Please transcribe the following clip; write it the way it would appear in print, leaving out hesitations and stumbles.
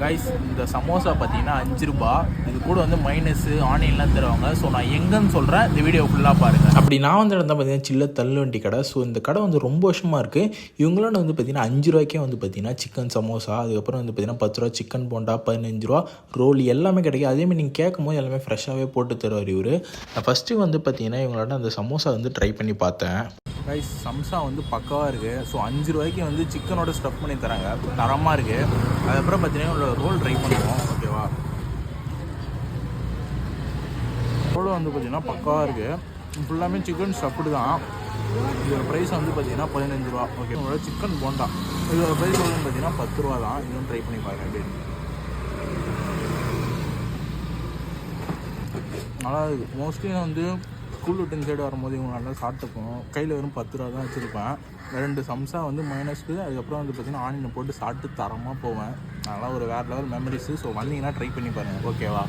Guys, இந்த சமோசா பார்த்தீங்கன்னா 5 ரூபா. இது கூட வந்து மைனஸு ஆனியன்லாம் தருவாங்க. ஸோ நான் எங்கன்னு சொல்கிறேன், இந்த வீடியோ ஃபுல்லாக பாருங்கள். அப்படி நான் வந்து இடம் தான் பார்த்தீங்கன்னா சில்ல தள்ளுவண்டி கடை. ஸோ இந்த கடை வந்து ரொம்ப வருஷமாக இருக்குது. இவங்களாம் வந்து பார்த்தீங்கன்னா 5 ரூபாய்க்கே வந்து பார்த்தீங்கன்னா சிக்கன் சமோசா, அதுக்கப்புறம் வந்து பார்த்தீங்கன்னா 10 ரூபா சிக்கன் போண்டா, 15 ரூபா ரோல் எல்லாமே கிடைக்கும். அதேமாதிரி நீங்கள் கேட்கும் போது எல்லாமே ஃப்ரெஷ்ஷாகவே போட்டு தருவார் இவர். நான் ஃபஸ்ட்டு வந்து பார்த்தீங்கன்னா இவங்களோட அந்த சமோசா வந்து ட்ரை பண்ணி பார்த்தேன். கைஸ், சம்சா வந்து பக்காவாக இருக்குது. ஸோ 5 ரூபாய்க்கு வந்து சிக்கனோட ஸ்டஃப் பண்ணி தராங்க, தரமாக இருக்குது. அதுக்கப்புறம் பார்த்தீங்கன்னா உங்களோட ரோல் ட்ரை பண்ணுவோம். ஓகேவா, ரோலும் வந்து பார்த்தீங்கன்னா பக்காவாக இருக்குது. ஃபுல்லாமே சிக்கன் ஸ்டஃப்டு தான். இதோட ப்ரைஸ் வந்து பார்த்தீங்கன்னா 15 ரூபா. ஓகே, உங்களோட சிக்கன் போண்டா இதோட ப்ரைஸ் வந்து பார்த்தீங்கன்னா 10 ரூபா தான். இதுவும் ட்ரை பண்ணி பாருங்கள் அப்படின்னு. நல்லா இருக்குது. மோஸ்ட்லி நான் வந்து ஸ்கூல் விட்டு சைடு வரும்போது இவங்க நல்லா சாப்பிட்டுப்போம். கையில் வெறும் 10 ரூபா தான் வச்சுருப்பேன். 2 சம்சா வந்து மைனஸ்க்கு, அதுக்கப்புறம் வந்து பார்த்திங்கன்னா ஆனியனை போட்டு சாப்பிட்டு தரமாக போவேன். அதெல்லாம் ஒரு வேறு லெவல் மெமரிஸு. ஸோ வந்தீங்கன்னா ட்ரை பண்ணி பாருங்கள். ஓகேவா.